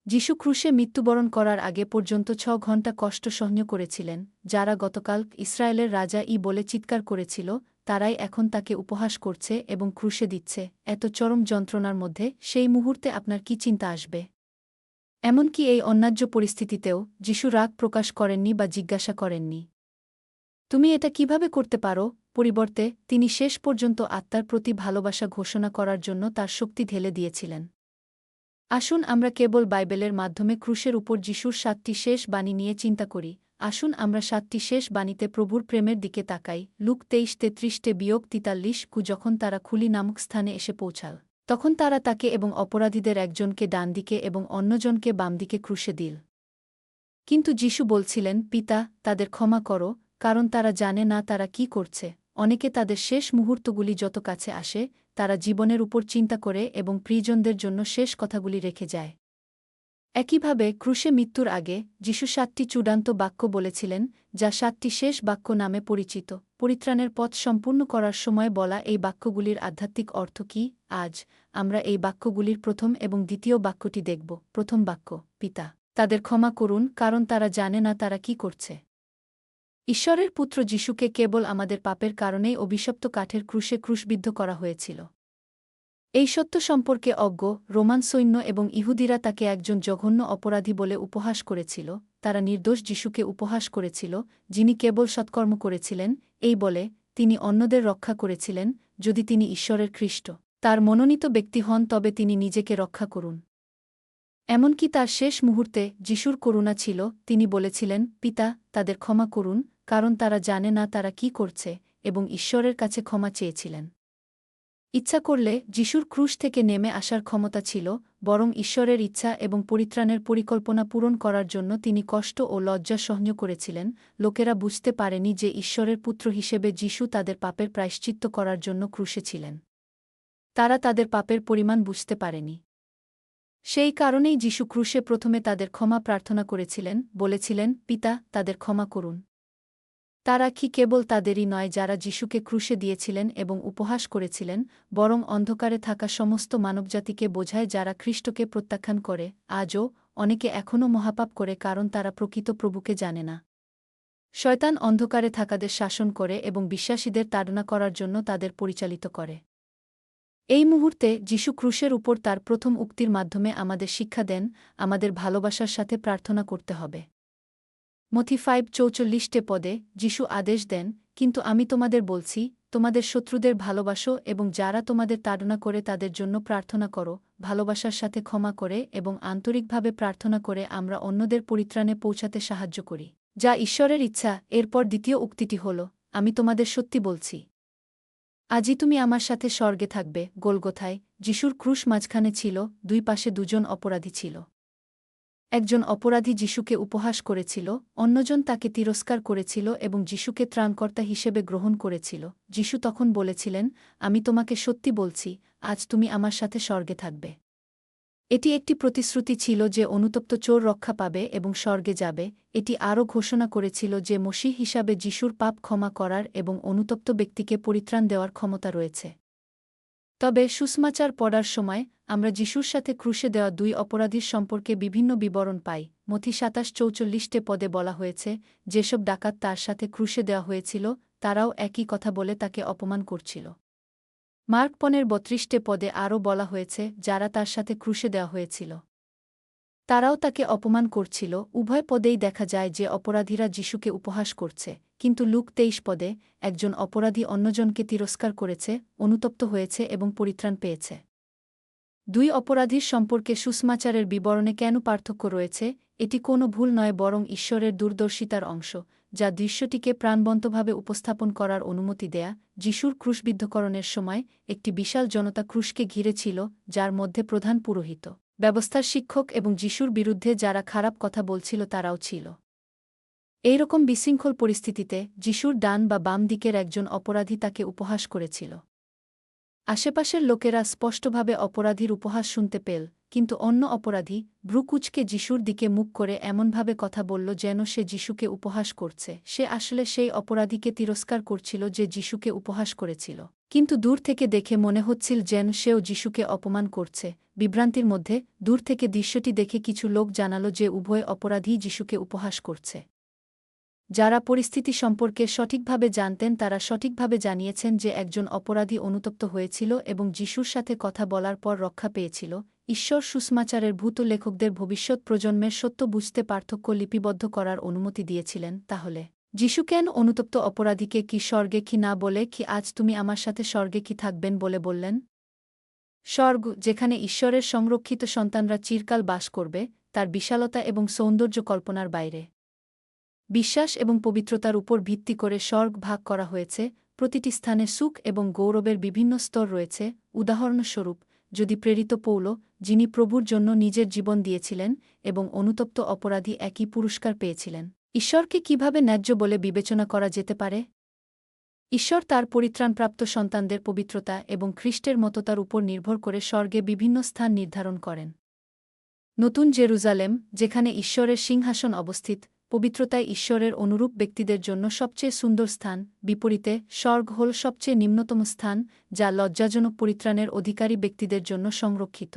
যিশু ক্রুশে মৃত্যুবরণ করার আগে পর্যন্ত ৬ ঘণ্টা কষ্ট সহ্য করেছিলেন, যারা গতকাল ইসরায়েলের রাজা বলে চিৎকার করেছিল, তারাই এখন তাকে উপহাস করছে এবং ক্রুশে দিচ্ছে। এত চরম যন্ত্রণার মধ্যে সেই মুহূর্তে আপনার কি চিন্তা আসবে? এমনকি এই অন্যায্য পরিস্থিতিতেও যিশু রাগ প্রকাশ করেননি বা জিজ্ঞাসা করেননি, তুমি এটা কিভাবে করতে পারো? পরিবর্তে তিনি শেষ পর্যন্ত আত্মার প্রতি ভালোবাসা ঘোষণা করার জন্য তার শক্তি ঢেলে দিয়েছিলেন। আসুন আমরা কেবল বাইবেলের মাধ্যমে ক্রুশের উপর যিশুর ৭টি শেষ বাণী নিয়ে চিন্তা করি। আসুন আমরা ৭টি শেষ বাণীতে প্রভুর প্রেমের দিকে তাকাই। লুক ২৩:৩৩-৪৩ যখন তারা খুলি নামক স্থানে এসে পৌঁছাল, তখন তারা তাকে এবং অপরাধীদের একজনকে ডান দিকে এবং অন্যজনকে বাম দিকে ক্রুশে দিল। কিন্তু যিশু বলছিলেন, পিতা, তাদের ক্ষমা করো, কারণ তারা জানে না তারা কি করছে। অনেকে তাদের শেষ মুহূর্তগুলি যত কাছে আসে, তারা জীবনের উপর চিন্তা করে এবং প্রিয়জনদের জন্য শেষ কথাগুলি রেখে যায়। একইভাবে ক্রুশে মৃত্যুর আগে যিশু ৭টি চূড়ান্ত বাক্য বলেছিলেন, যা ৭টি শেষ বাক্য নামে পরিচিত। পরিত্রাণের পথ সম্পূর্ণ করার সময় বলা এই বাক্যগুলির আধ্যাত্মিক অর্থ কী? আজ আমরা এই বাক্যগুলির প্রথম এবং দ্বিতীয় বাক্যটি দেখব। প্রথম বাক্য, পিতা, তাদের ক্ষমা করুন, কারণ তারা জানে না তারা কি করছে। ঈশ্বরের পুত্র যিশুকে কেবল আমাদের পাপের কারণেই অভিশপ্ত কাঠের ক্রুশে ক্রুশবিদ্ধ করা হয়েছিল। এই সত্য সম্পর্কে অজ্ঞ রোমান সৈন্য এবং ইহুদিরা তাকে একজন জঘন্য অপরাধী বলে উপহাস করেছিল। তারা নির্দোষ যিশুকে উপহাস করেছিল, যিনি কেবল সৎকর্ম করেছিলেন, এই বলে তিনি অন্যদের রক্ষা করেছিলেন। যদি তিনি ঈশ্বরের খ্রিস্ট, তার মনোনীত ব্যক্তি হন, তবে তিনি নিজেকে রক্ষা করুন। এমনকি তার শেষ মুহূর্তে যিশুর করুণা ছিল। তিনি বলেছিলেন, পিতা, তাদের ক্ষমা করুন, কারণ তারা জানে না তারা কি করছে, এবং ঈশ্বরের কাছে ক্ষমা চেয়েছিলেন। ইচ্ছা করলে যিশুর ক্রুশ থেকে নেমে আসার ক্ষমতা ছিল, বরং ঈশ্বরের ইচ্ছা এবং পরিত্রাণের পরিকল্পনা পূরণ করার জন্য তিনি কষ্ট ও লজ্জা সহ্য করেছিলেন। লোকেরা বুঝতে পারেনি যে ঈশ্বরের পুত্র হিসেবে যিশু তাদের পাপের প্রায়শ্চিত্ত করার জন্য ক্রুশে ছিলেন। তারা তাদের পাপের পরিমাণ বুঝতে পারেনি। সেই কারণেই যিশু ক্রুশে প্রথমে তাদের ক্ষমা প্রার্থনা করেছিলেন, বলেছিলেন, পিতা, তাদের ক্ষমা করুন। তারা কি কেবল তাদেরই নয় যারা যিশুকে ক্রুশে দিয়েছিলেন এবং উপহাস করেছিলেন, বরং অন্ধকারে থাকা সমস্ত মানবজাতিকে বোঝায় যারা খ্রিস্টকে প্রত্যাখ্যান করে। আজও অনেকে এখনও মহাপাপ করে, কারণ তারা প্রকৃত প্রভুকে জানে না। শয়তান অন্ধকারে থাকাদের শাসন করে এবং বিশ্বাসীদের তাড়না করার জন্য তাদের পরিচালিত করে। এই মুহূর্তে যিশু ক্রুশের উপর তার প্রথম উক্তির মাধ্যমে আমাদের শিক্ষা দেন, আমাদের ভালোবাসার সাথে প্রার্থনা করতে হবে। মথি 5:44 পদে যিশু আদেশ দেন, কিন্তু আমি তোমাদের বলছি, তোমাদের শত্রুদের ভালোবাসো এবং যারা তোমাদের তাড়না করে তাদের জন্য প্রার্থনা করো। ভালোবাসার সাথে ক্ষমা করে এবং আন্তরিকভাবে প্রার্থনা করে আমরা অন্যদের পরিত্রাণে পৌঁছাতে সাহায্য করি, যা ঈশ্বরের ইচ্ছা। এরপর দ্বিতীয় উক্তিটি হল, আমি তোমাদের সত্যি বলছি, আজই তুমি আমার সাথে স্বর্গে থাকবে। গোলগোথায় যিশুর ক্রুশ মাঝখানে ছিল, দুই পাশে দুজন অপরাধী ছিল। একজন অপরাধী যিশুকে উপহাস করেছিল, অন্যজন তাকে তিরস্কার করেছিল এবং যিশুকে ত্রাণকর্তা হিসেবে গ্রহণ করেছিল। যিশু তখন বলেছিলেন, আমি তোমাকে সত্যি বলছি, আজ তুমি আমার সাথে স্বর্গে থাকবে। এটি একটি প্রতিশ্রুতি ছিল যে অনুতপ্ত চোর রক্ষা পাবে এবং স্বর্গে যাবে। এটি আরও ঘোষণা করেছিল যে মসীহ হিসাবে যিশুর পাপ ক্ষমা করার এবং অনুতপ্ত ব্যক্তিকে পরিত্রাণ দেওয়ার ক্ষমতা রয়েছে। তবে সুসমাচার পড়ার সময় আমরা যিশুর সাথে ক্রুশে দেওয়া দুই অপরাধীর সম্পর্কে বিভিন্ন বিবরণ পাই। মথি 27:44 পদে বলা হয়েছে, যেসব ডাকাত তার সাথে ক্রুশে দেওয়া হয়েছিল, তারাও একই কথা বলে তাকে অপমান করছিল। মার্ক 15:32 পদে আরও বলা হয়েছে, যারা তার সাথে ক্রুশে দেওয়া হয়েছিল, তারাও তাকে অপমান করছিল। উভয় পদেই দেখা যায় যে অপরাধীরা যিশুকে উপহাস করছে, কিন্তু লুক 23 পদে একজন অপরাধী অন্যজনকে তিরস্কার করেছে, অনুতপ্ত হয়েছে এবং পরিত্রাণ পেয়েছে। দুই অপরাধীর সম্পর্কে সুসমাচারের বিবরণে কেন পার্থক্য রয়েছে? এটি কোনো ভুল নয়, বরং ঈশ্বরের দূরদর্শিতার অংশ, যা দৃশ্যটিকে প্রাণবন্তভাবে উপস্থাপন করার অনুমতি দেয়া। যিশুর ক্রুশবিদ্ধকরণের সময় একটি বিশাল জনতা ক্রুশকে ঘিরে ছিল, যার মধ্যে প্রধান পুরোহিত, ব্যবস্থার শিক্ষক এবং যিশুর বিরুদ্ধে যারা খারাপ কথা বলছিল তারাও ছিল। এইরকম বিশৃঙ্খল পরিস্থিতিতে যিশুর ডান বা বাম দিকের একজন অপরাধী তাকে উপহাস করেছিল। আশেপাশের লোকেরা স্পষ্টভাবে অপরাধীর উপহাস শুনতে পেল, কিন্তু অন্য অপরাধী ভ্রুকুচকে যিশুর দিকে মুখ করে এমনভাবে কথা বলল যেন সে যিশুকে উপহাস করছে। সে আসলে সেই অপরাধীকে তিরস্কার করছিল যে যিশুকে উপহাস করেছিল। কিন্তু দূর থেকে দেখে মনে হচ্ছিল যেন সেও যিশুকে অপমান করছে। বিভ্রান্তির মধ্যে দূর থেকে দৃশ্যটি দেখে কিছু লোক জানালো যে উভয় অপরাধীই যিশুকে উপহাস করছে। যারা পরিস্থিতি সম্পর্কে সঠিকভাবে জানতেন তারা সঠিকভাবে জানিয়েছেন যে একজন অপরাধী অনুতপ্ত হয়েছিল এবং যিশুর সাথে কথা বলার পর রক্ষা পেয়েছিল। ঈশ্বর সুসমাচারের ভূত লেখকদের ভবিষ্যৎ প্রজন্মের সত্য বুঝতে পার্থক্য লিপিবদ্ধ করার অনুমতি দিয়েছিলেন। তাহলে যিশু কেন অনুতপ্ত অপরাধীকে কি স্বর্গে কি না বলে কি আজ তুমি আমার সাথে স্বর্গে কি থাকবেন বলে বললেন? স্বর্গ, যেখানে ঈশ্বরের সংরক্ষিত সন্তানরা চিরকাল বাস করবে, তার বিশালতা এবং সৌন্দর্য কল্পনার বাইরে। বিশ্বাস এবং পবিত্রতার উপর ভিত্তি করে স্বর্গ ভাগ করা হয়েছে। প্রতিটি স্থানে সুখ এবং গৌরবের বিভিন্ন স্তর রয়েছে। উদাহরণস্বরূপ, যদি প্রেরিত পৌল, যিনি প্রভুর জন্য নিজের জীবন দিয়েছিলেন এবং অনুতপ্ত অপরাধী একই পুরস্কার পেয়েছিলেন, ঈশ্বরকে কিভাবে ন্যায্য বলে বিবেচনা করা যেতে পারে? ঈশ্বর তার পরিত্রাণপ্রাপ্ত সন্তানদের পবিত্রতা এবং খ্রিস্টের মততার উপর নির্ভর করে স্বর্গে বিভিন্ন স্থান নির্ধারণ করেন। নতুন জেরুজালেম, যেখানে ঈশ্বরের সিংহাসন অবস্থিত, পবিত্রতায় ঈশ্বরের অনুরূপ ব্যক্তিদের জন্য সবচেয়ে সুন্দর স্থান। বিপরীতে, স্বর্গ হল সবচেয়ে নিম্নতম স্থান, যা লজ্জাজনক পরিত্রাণের অধিকারী ব্যক্তিদের জন্য সংরক্ষিত।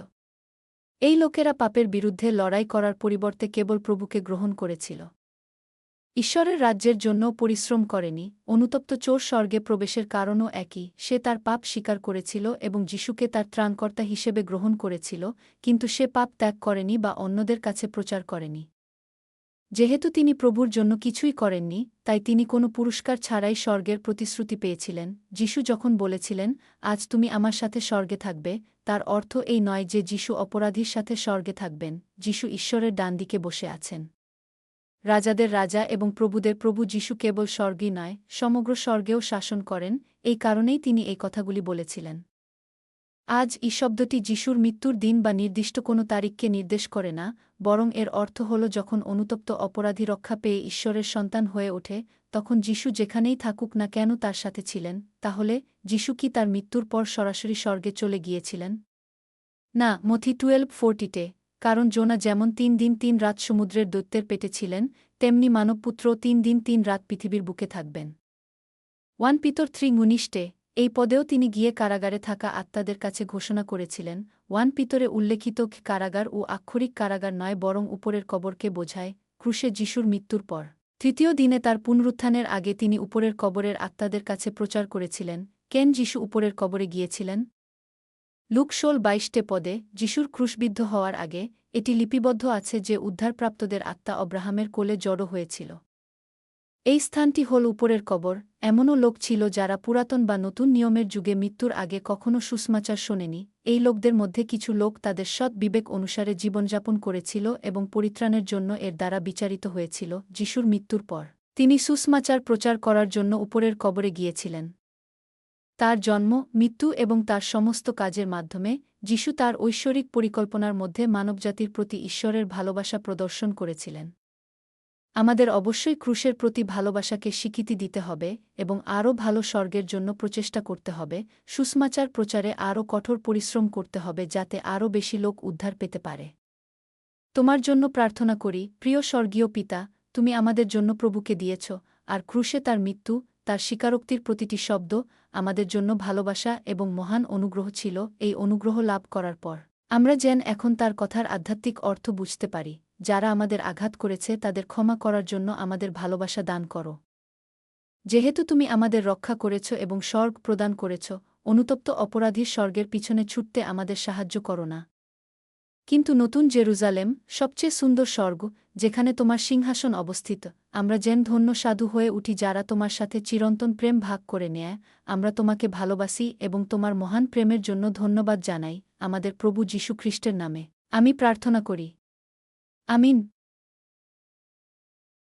এই লোকেরা পাপের বিরুদ্ধে লড়াই করার পরিবর্তে কেবল প্রভুকে গ্রহণ করেছিল। ঈশ্বরের রাজ্যের জন্য পরিশ্রম করেনি। অনুতপ্ত চোর স্বর্গে প্রবেশের কারণও একই, সে তার পাপ স্বীকার করেছিল এবং যিশুকে তার ত্রাণকর্তা হিসেবে গ্রহণ করেছিল, কিন্তু সে পাপ ত্যাগ করেনি বা অন্যদের কাছে প্রচার করেনি। যেহেতু তিনি প্রভুর জন্য কিছুই করেননি, তাই তিনি কোনো পুরস্কার ছাড়াই স্বর্গের প্রতিশ্রুতি পেয়েছিলেন। যিশু যখন বলেছিলেন, আজ তুমি আমার সাথে স্বর্গে থাকবে, তার অর্থ এই নয় যে যিশু অপরাধীর সাথে স্বর্গে থাকবেন। যিশু ঈশ্বরের ডানদিকে বসে আছেন। রাজাদের রাজা এবং প্রভুদের প্রভু যিশু কেবল স্বর্গই নয়, সমগ্র স্বর্গেও শাসন করেন। এই কারণেই তিনি এই কথাগুলি বলেছিলেন। আজ এই শব্দটি যিশুর মৃত্যুর দিন বা নির্দিষ্ট কোনো তারিখকে নির্দেশ করে না, বরং এর অর্থ হল যখন অনুতপ্ত অপরাধী রক্ষা পেয়ে ঈশ্বরের সন্তান হয়ে ওঠে, তখন যিশু যেখানেই থাকুক না কেন তার সাথে ছিলেন। তাহলে যিশু কি তার মৃত্যুর পর সরাসরি স্বর্গে চলে গিয়েছিলেন? না, মথি 12:40-তে, কারণ জোনা যেমন 3 দিন 3 রাত সমুদ্রের দৈত্যের পেটে ছিলেন, তেমনি মানবপুত্র 3 দিন 3 রাত পৃথিবীর বুকে থাকবেন। 1 পিতর 3:19-তে, এই পদেও তিনি গিয়ে কারাগারে থাকা আত্মাদের কাছে ঘোষণা করেছিলেন। 1 পিতরে উল্লেখিত কারাগার ও আক্ষরিক কারাগার নয়, বরং উপরের কবরকে বোঝায়। ক্রুশে যিশুর মৃত্যুর পর তৃতীয় দিনে তার পুনরুত্থানের আগে তিনি উপরের কবরের আত্মাদের কাছে প্রচার করেছিলেন। কেন যিশু উপরের কবরে গিয়েছিলেন? লুক 16:22 পদে, যিশুর ক্রুশবিদ্ধ হওয়ার আগে, এটি লিপিবদ্ধ আছে যে উদ্ধারপ্রাপ্তদের আত্মা অব্রাহামের কোলে জড়ো হয়েছিল। এই স্থানটি হল উপরের কবর। এমনও লোক ছিল যারা পুরাতন বা নতুন নিয়মের যুগে মৃত্যুর আগে কখনও সুসমাচার শোনেনি। এই লোকদের মধ্যে কিছু লোক তাদের সৎ বিবেক অনুসারে জীবনযাপন করেছিল এবং পরিত্রাণের জন্য এর দ্বারা বিচারিত হয়েছিল। যিশুর মৃত্যুর পর তিনি সুসমাচার প্রচার করার জন্য উপরের কবরে গিয়েছিলেন। তার জন্ম, মৃত্যু এবং তার সমস্ত কাজের মাধ্যমে যিশু তার ঐশ্বরিক পরিকল্পনার মধ্যে মানবজাতির প্রতি ঈশ্বরের ভালোবাসা প্রদর্শন করেছিলেন। আমাদের অবশ্যই ক্রুশের প্রতি ভালোবাসাকে স্বীকৃতি দিতে হবে এবং আরও ভালো স্বর্গের জন্য প্রচেষ্টা করতে হবে। সুসমাচার প্রচারে আরও কঠোর পরিশ্রম করতে হবে যাতে আরও বেশি লোক উদ্ধার পেতে পারে। তোমার জন্য প্রার্থনা করি, প্রিয় স্বর্গীয় পিতা, তুমি আমাদের জন্য প্রভুকে দিয়েছ, আর ক্রুশে তার মৃত্যু, তার স্বীকারোক্তির প্রতিটি শব্দ আমাদের জন্য ভালোবাসা এবং মহান অনুগ্রহ ছিল। এই অনুগ্রহ লাভ করার পর আমরা যেন এখন তার কথার আধ্যাত্মিক অর্থ বুঝতে পারি। যারা আমাদের আঘাত করেছে তাদের ক্ষমা করার জন্য আমাদের ভালোবাসা দান করো। যেহেতু তুমি আমাদের রক্ষা করেছ এবং স্বর্গ প্রদান করেছ, অনুতপ্ত অপরাধীর স্বর্গের পিছনে ছুটতে আমাদের সাহায্য করো না। কিন্তু নতুন জেরুজালেম, সবচেয়ে সুন্দর স্বর্গ, যেখানে তোমার সিংহাসন অবস্থিত, আমরা যেন ধন্য সাধু হয়ে উঠি যারা তোমার সাথে চিরন্তন প্রেম ভাগ করে নেয়। আমরা তোমাকে ভালোবাসি এবং তোমার মহান প্রেমের জন্য ধন্যবাদ জানাই। আমাদের প্রভু যীশু খ্রিস্টের নামে আমি প্রার্থনা করি। আমিন।